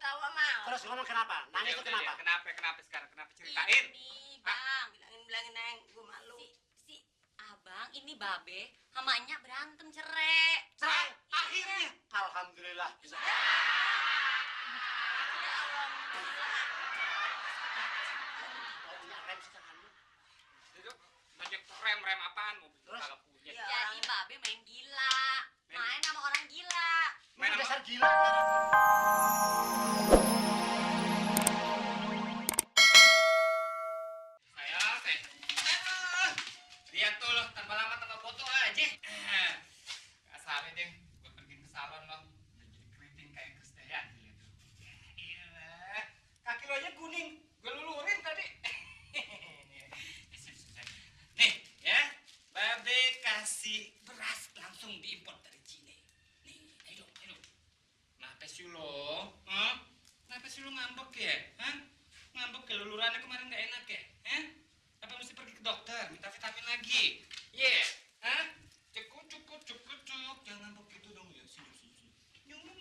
ketawa mau. Terus ngomong kenapa? Nangis itu kenapa? Kenapa sekarang? Kenapa ceritain? Ini bang, bilangin neng, gue malu. Si abang ini babe sama Nya berantem cerai. Cerai? Akhirnya. Alhamdulillah bisa. Rem apaan mobil Terus? kagak punya. Ya. Jadi babe main gila, main sama orang gila. Main sama Dasar gila. saya. Lihat tuh loh, tanpa lama tanpa foto aja. Gak salah deh, gue pergi ke salon loh. Udah jadi keriting kayak Krisdayanti lihat tuh. Iya, kaki lo aja kuning. Gue lulurin tadi. Nih ya, babe kasih beras langsung diimpor dari Cina. Nih, ayo. Kenapa sih lo? Kenapa sih lo ngambek ya? Ngambek ya, lulurannya kemarin gak enak ya? Apa mesti pergi ke dokter, minta vitamin lagi? Iya, Cekuk. Jangan ngambek gitu dong ya, sini. Nyungung.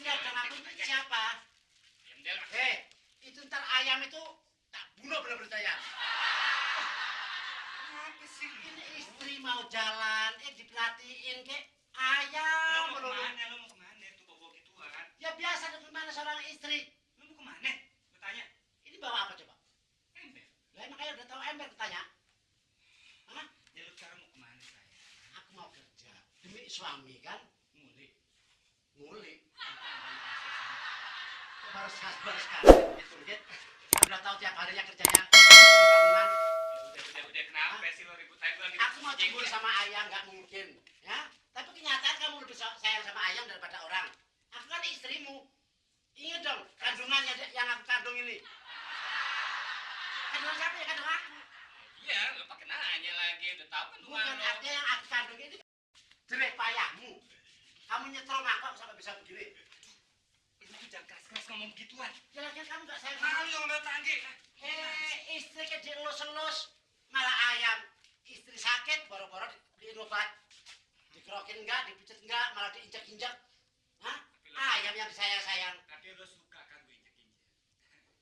Lihat dong aku ini siapa? Diam deh lah. Itu ntar ayam itu tak bunuh bener-bener ayam. Kenapa sih? Ini istri mau jalan, diperhatiin kek Lo ayam mau melulu. kemana? Tuh bawa gituan. Ya biasa tuh gimana seorang istri. Lo mau kemana? Lo tanya. Ini bawa apa coba? Ember. Lah makanya udah tahu ember kutanya. Hah? Ya lo sekarang mau kemana saya? Aku mau kerja demi suami kan. Ngulik. Baru sekali itu lihat. Udah tahu tiap harinya kerjanya di bangunan. Udah kenapa sih lo ribut aja lagi? Aku mau cemburu sama ayam nggak mungkin, ya. Tapi kenyataan kamu lebih sayang sama ayam daripada orang. Aku kan istrimu. Ingat dong kandungannya yang aku kandung ini. Kandungan siapa ya? Kandung aku. Iya, lo pakai nanya lagi. Udah tahu kan Bukan lo. artinya yang aku kandung ini jerih payahmu. Kamu nyetro mangkok sampai bisa begini. Lo tuh jangan keras-keras ngomong begituan. Jelasnya kamu nggak sayang. Malu yang udah tanggi. Istri ke dielus-elus malah ayam. Istri sakit boro-boro beliin obat. Dikerokin enggak, dipijet enggak, malah diinjak-injak. Hah? Ayam yang disayang-sayang. Tapi lo suka kan gue injek-injek.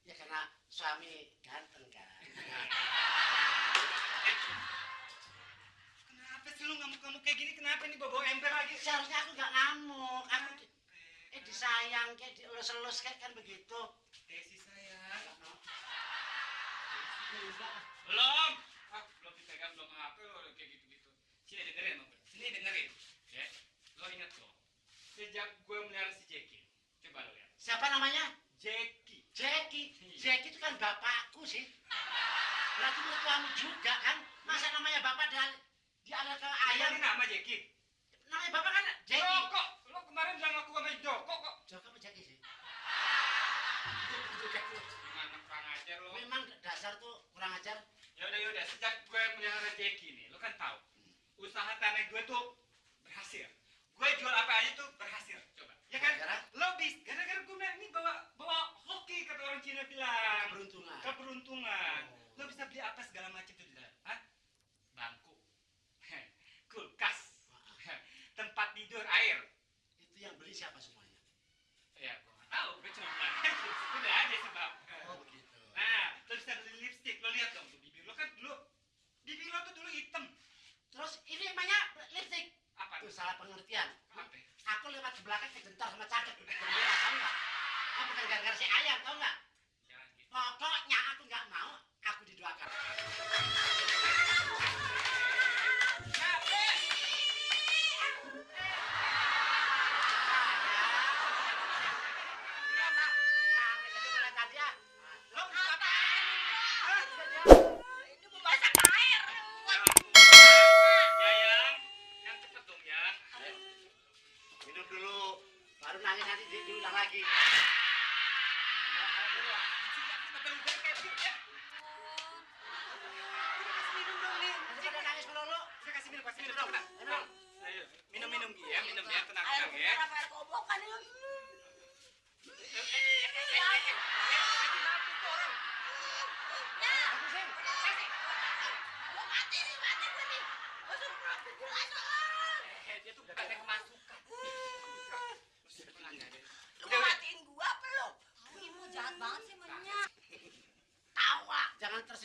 Ya karena suami ganteng kan. Kenapa sih lo ngamuk-ngamuk kayak gini? Kenapa nih bawa ember lagi? Seharusnya aku nggak ngamuk. Aku disayang kayak dielus-elus kayak kan begitu. Desi sayang. Enggak. Belum. Belum dipegang, belum apa lo kayak gitu-gitu. Sini dengerin, Om. Sini dengerin. Ya. Lo ingat loh. Sejak gue melihara si Jackie. Coba lo lihat. Siapa namanya? Jackie. Jackie. Jackie itu kan bapakku sih. Berarti mertuamu juga kan? Masa namanya bapak dialih ke ayam? Ini nama Jackie. Namanya bapak kan Jackie. Joko. Lo kemarin bilang aku sama Joko kok. Joko apa Jackie sih? Gimana kurang ajar lo? Memang dasar tuh kurang ajar. Yaudah. Sejak gue melihara Jackie nih, lo kan tahu. Usaha tanah gue tuh berhasil. Gue jual apa aja tuh berhasil. Coba. Ya kan? Gara-gara gue bilang ini bawa hoki kata orang Cina bilang. Keberuntungan. Lo bisa beli apa segala macam tuh di dalam. Bangku. Kulkas. Tempat tidur, air. Itu yang beli siapa semuanya? Ya, gue nggak tahu. Gue cuma bilang udah aja sebab. Oh begitu. Nah, lo bisa beli lipstick. Lo lihat dong tuh bibir lo kan dulu. Bibir lo tuh dulu hitam. Terus ini namanya lipstick. Apa? Itu salah pengertian. Apa? Aku lewat di belakang kejentar sama cakep. Berbeda, tahu nggak? Aku bukan gara-gara si ayam, tahu nggak? Jangan gitu. Pokoknya aku nggak mau. Aku didoakan. Ini mau masak air. Yang cepet dong ya. Minum dulu, baru nangis nanti diulang lagi. Daripada nangis melulu. Saya kasih minum, Minum dong. Minum. Ayo, minum ya, tenang Air ya. bener apa air kobokan ini?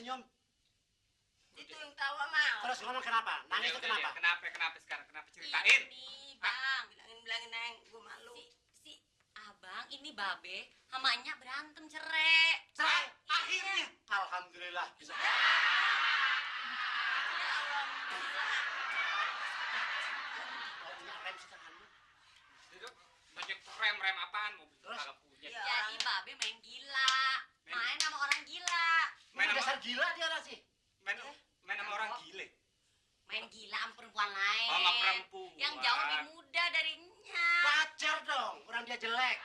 senyum. Itu yang tawa mau. Terus ngomong kenapa? Nangis itu kenapa? Kenapa sekarang? Kenapa ceritain? Ini bang, Bilangin neng, gue malu. si abang ini babe sama Nya berantem cerai. Cerai. Akhirnya. Alhamdulillah bisa. Ya Allah, Oh, punya rem sih tanganmu. Itu banyak rem apaan mobil Terus? kagak punya. Ya. Jadi babe main gila, main sama orang gila, Main Dasar sama gila dia lah sih. main sama orang gile. main gila sama perempuan lain. Oh, sama perempuan. Yang jauh lebih muda dari Nya. Wajar dong, orang dia jelek.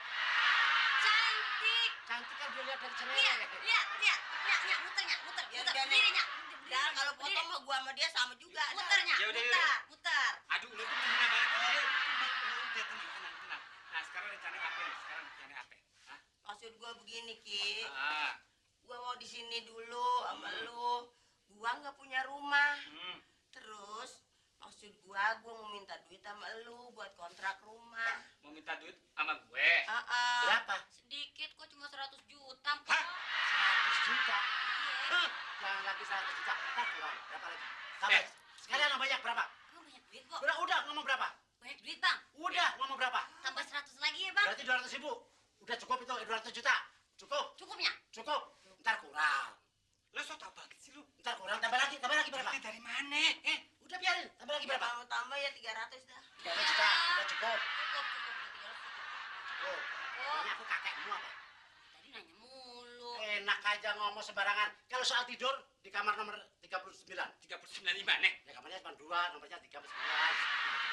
Cantik. Cantik kan dia lihat dari Lihat, cenere. lihat, lihat. Nya, muter Nya, muter, Ya muter. udah, Berdiri Nya. Dan kalau potong mah gua sama dia sama juga. Muter Nya, Ya udah, muter, yaudah. muter. Aduh, lu tuh menghina banget dia. Udah tenang. Nah, sekarang rencana apa nih? Hah? Maksud gua begini, Ki. Ah. Gua mau di sini dulu sama lu. Gua nggak punya rumah. Terus maksud gua mau minta duit sama lu buat kontrak rumah. Mau minta duit sama gue. Berapa? Sedikit kok cuma 100 juta. Hah? 100 juta. Iya. Jangan lagi 100 juta. Ntar kurang. Berapa lagi? Tambah. Sekalian yang banyak berapa? Kamu banyak duit kok. Udah ngomong berapa? Banyak duit bang. Udah ngomong berapa? Tambah 100 lagi ya bang. Berarti 200 ribu. Udah cukup itu 200 juta. Cukup. Cukupnya? Cukup. Ntar kurang. Lo so tau banget sih lu. Ntar kurang. Tambah lagi berapa? Duitnya dari mana? Udah biarin. Tambah lagi berapa? Mau tambah ya 300 dah. 300 juta. Udah cukup. Cukup. Cukup. Ini aku kakekmu apa? Tadi nanya mulu. Enak aja ngomong sembarangan. Kalau soal tidur di kamar nomor 39. 39 di mana? Ya kamarnya cuma 2, nomornya 39.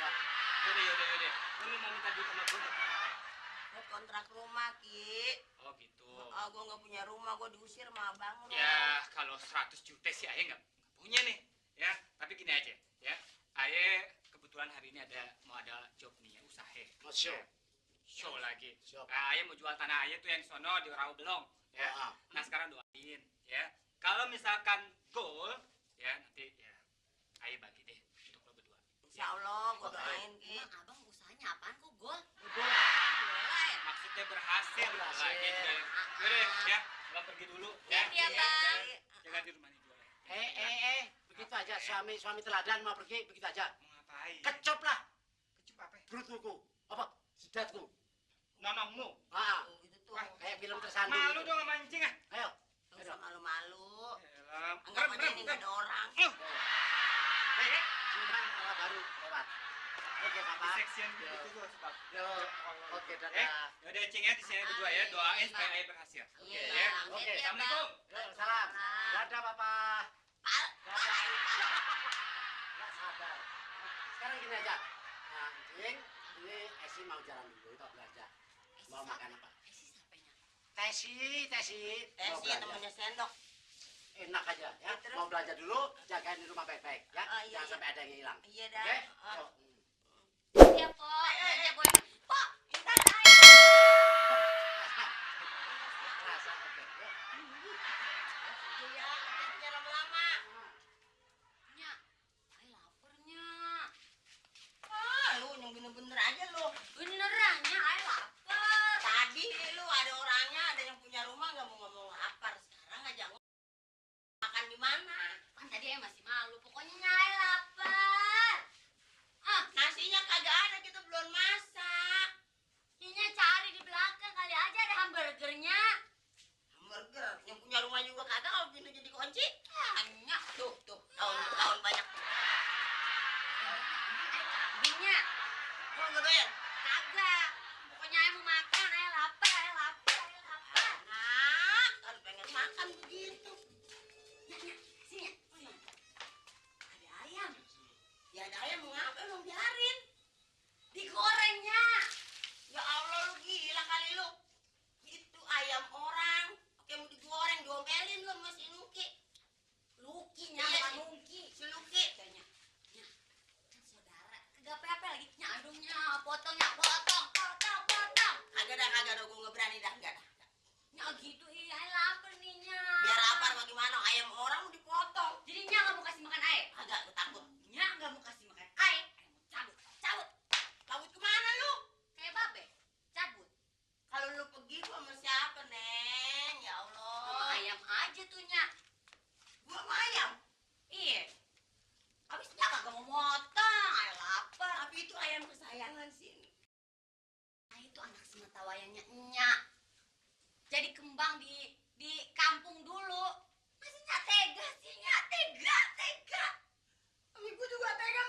Yaudah. Lu mau minta duit sama gue? Buat kontrak rumah, Ki. Oh gitu. Gua nggak punya rumah, gua diusir sama abang lu. Ya kalau 100 juta sih Ayah nggak punya nih. Ya, tapi gini aja. Ya, Ayah kebetulan hari ini mau ada job nih ya, usaha. Mau show. Show lagi. Show. Nah, Ayah mau jual tanah Ayah tuh yang sono di Rawabelong. Ya. Ah. Nah sekarang doain ya. Kalau misalkan goal ya nanti ya Ayah bagi deh untuk lo berdua. Insya Allah, gua doain, Ki. Emang abang usahanya apaan kok gol? Udah. Bola ya? Maksudnya berhasil. Berhasil. Lah, gitu. Yaudah ya, lo pergi dulu ya. Iya, Bang. Jangan di rumah ini jual. Begitu aja. Suami teladan mau pergi, begitu aja. Mau ngapain? Kecup lah. Kecup apa? Perutku. Apa? Sidatku. Nonongmu. Ah, Tuh, gitu tuh. Wah, kayak film tersandung. Malu gitu. dong sama anjing ah. Ayo. Nggak usah malu-malu. Elah, Anggap aja ini nggak ada orang. Cuman ala baru lewat. Oke, Papa. Section Yo. gitu tuh sebab. Yo. Oke, Eh, dadah. yaudah cing ya di sini berdua ya. Doain supaya Ayah berhasil. Iya, Ya. Bang. Oke, Iya, Bang. Assalamualaikum. Yo, salam. Salam. Dadah, Papa. Pal. Dadah. Nggak sabar. Sekarang gini aja. Nah, Cing, ini Esi mau jalan dulu, tak belanja. Mau makan apa? Esi siapanya? Tesi. Mau Sih, belanja. namanya sendok. Enak aja ya. Terus? Mau belanja dulu, jagain di rumah baik-baik ya. Ah, iya, Jangan iya. sampai ada yang hilang. Iya dah. Oke? Ah. Yo. Iya, Po. Belanja boy. Po, Ntar aja. Rasa oke. Yo. Iya, hati-hatinya lama-lama. Nya. Ay, laparnya. Lu yang bener-bener aja lu. Beneran, Nya. Ay, lapar. Tadi lu ada orangnya, ada yang punya rumah nggak mau ngomong lapar. Sekarang aja makan di mana? Kan tadi Ay masih malu. Pokoknya Nya, Ay lapar. Ah, Nasinya kagak ada, kita belum masak. Nya cari di belakang kali aja ada hamburgernya. Hamburger, yang punya rumah juga kagak, kalau pintu jadi kunci. Nya. Tuh, tahun banyak. Kambingnya. Mau nggak bayar? Kagak. Pokoknya Ay mau makan. Ay lapar, Ay lapar, Ay lapar. Nah, kan pengen makan begitu. Nya, sini ya. Ada ayam. Ya ada ayam mau ngapa, emang biarin. Digorengnya. Ya Allah, lu gila kali lu. Itu ayam orang. Oke, mau digoreng, diomelin lu masih Nuki. Lukinya, Iya, bukan si- Nungki. Si Luki. Kayaknya. Nya, kan saudara. Kagak apa-apa lagi. Nya, aduhnya. Potongnya, potong. Kagak ada, gue nggak berani dah, enggak dah. Nya, gitu. Iya, Ay lapar nih, Nya. Biar lapar bagaimana, ayam orang mau dipotong. Jadi Nya nggak mau kasih makan Ay. Agak, gue takut. Nya nggak mau kasih makan Ay. Ay mau cabut. Cabut. Takut kemana lu? Kayak babe. Cabut. Kalau lu pergi, gue sama siapa, Neng? Ya Sama Allah. ayam aja tuh, Nya. itu anak sematawayangnya Nyak. Jadi kembang di kampung dulu. Masih Nyak tega sih, Nyak tega. Ibu juga tega.